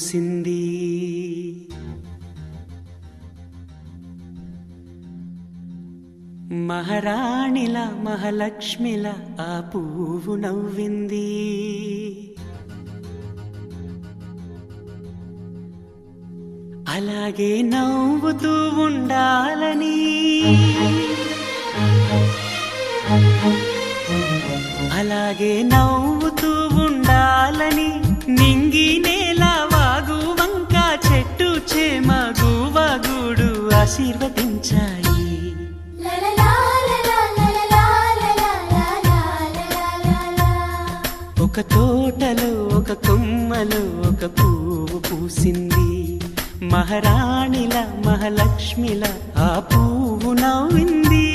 పూసింది. మహారాణిల మహాలక్ష్మిల ఆ పువ్వు నవ్వింది. అలాగే నవ్వుతూ ఉండాలని, అలాగే నవ్వుతూ ఉండాలని నింగి నేల వాగు వంక చెట్టు చేమ గువగూడు ఆశీర్వదించాయి. ఒక తోటలో ఒక కొమ్మలో ఒక పువ్వు పూసింది. మహారాణిల మహాలక్ష్మిల ఆ పువ్వు నవ్వింది.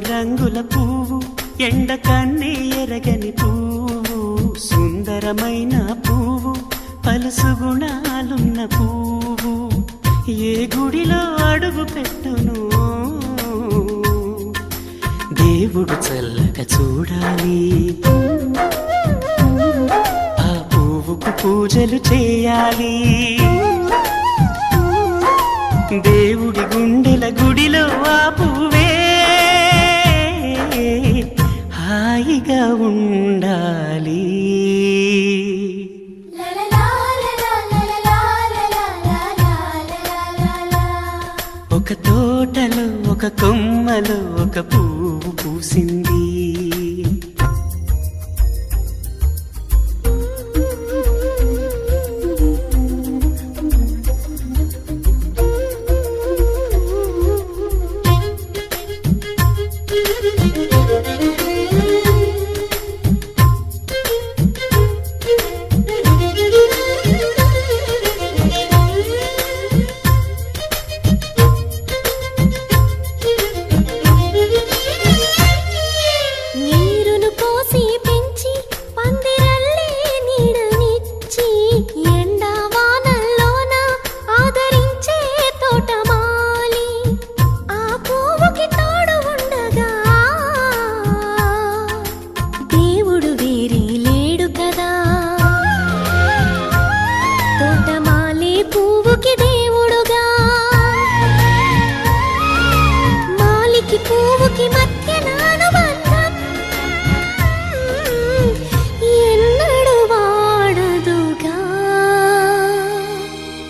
రంగుల పువ్వు, ఎండ కన్నే ఎరగని పువ్వు, సుందరమైన పువ్వు, పలుసు గుణాలున్న పువ్వు, ఏ గుడిలో అడుగు పెట్టును దేవుడు చల్లగా చూడాలి. ఆ పువ్వుకు పూజలు చేయాలి. దేవుడి గుండెల గుడిలో ఆ పువ్వే హాయిగా ఉండాలి. ఒక తోటలో ఒక కొమ్మలో ఒక పువ్వు పూసింది.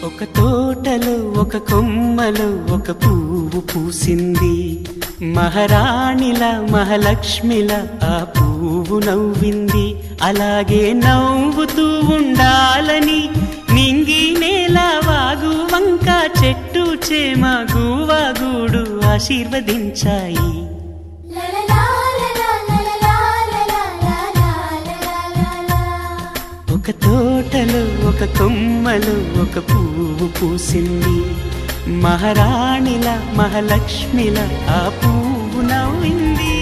ఒక తోటలో ఒక కొమ్మలో ఒక పువ్వు పూసింది. మహారాణిల మహాలక్ష్మిల ఆ పువ్వు నవ్వింది. అలాగే నవ్వుతూ ఉండాలని నింగి నేల వాగు వంక చెట్టు చేమ గువగూడు ఆశీర్వదించాయి. ఒక తోటలో ఒక కొమ్మలో ఒక పువ్వు పూసింది. మహారాణిల మహాలక్ష్మిల ఆ పువ్వు నవ్వింది.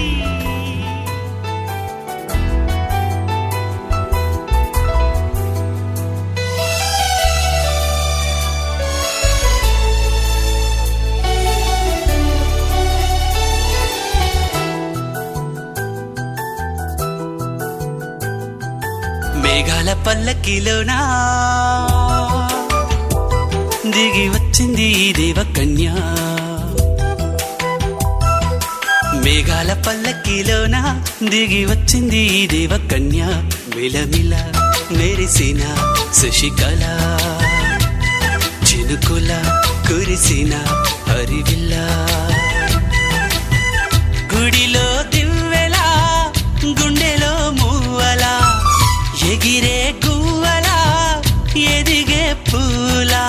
మేఘాల పల్లకిలోనా దిగి వచ్చింది ఈ దేవకన్య. మేఘాల పల్లకిలోనా దిగి వచ్చింది ఈ దేవకన్య. మిలమిల మెరిసిన శశికళ, చినుకుల కురిసిన హరివిల్ల, గుడిలో దివ్వెలా గుండెలో మూవలా, ఎగిరే గువ్వలా ఎదిగే పూలా,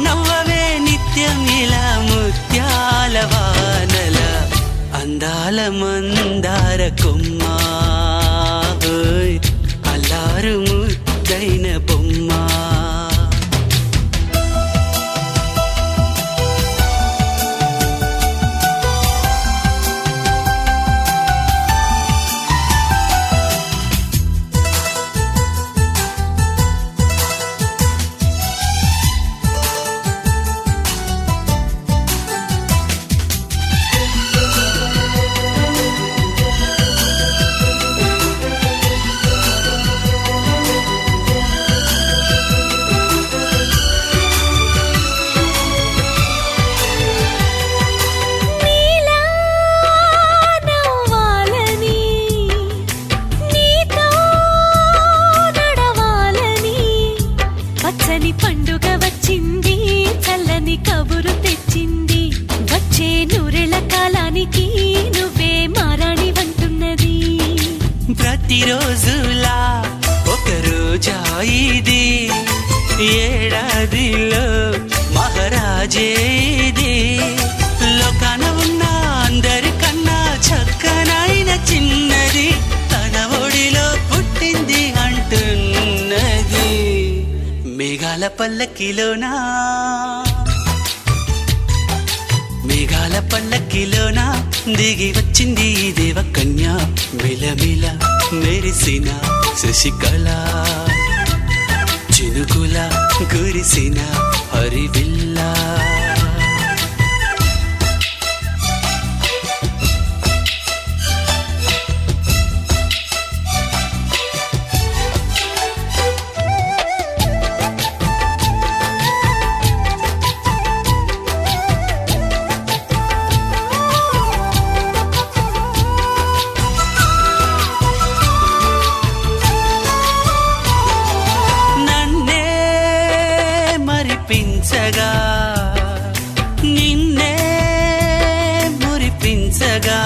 నవ్వవే నిత్యం ఇలా ముత్యాల వానల, అందాల మందార కొమ్మ, అల్లారు ముద్దైన బొమ్మ. ఏడాదిలో మహారాజే ఇది లోకాన ఉన్న అందరికన్నా చక్కనైన చిన్నది తన ఒడిలో పుట్టింది అంటున్నది మేఘాల పల్లకిలోనా మేఘాల పల్లకిలోనా దిగి వచ్చింది ఈ దేవకన్య మిలమిల మెరిసిన శశికళ చినుకుల కురిసిన హరివిల్లా మరిపించగా నిన్నే మురిపించగా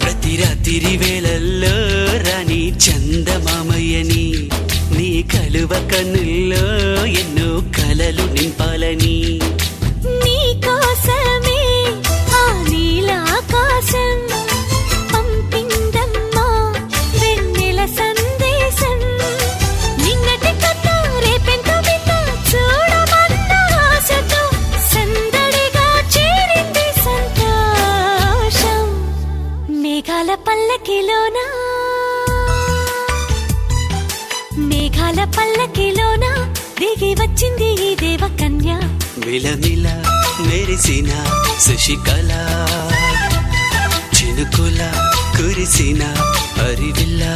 ప్రతి రాత్రి వేళల్లో రాణి చందమామయ్యని నీ కలువ కన్నుల్లో ఎన్నో కలలు నింపాలని నీ కోసమే ఆ నీలాకాశం పంపిందమ్మా వెన్నెల సందేశం నిన్నటి కథ రేపెంత వింత చూడమన్న ఆశతో సందడిగా చేరింది సంతోషం మేఘాల పల్లకిలోనా మేఘాల పల్లకిలోనా దిగి వచ్చింది ఈ దేవకన్య మిలమిల మెరిసిన శశికళ చినుకుల కురిసిన హరివిల్లా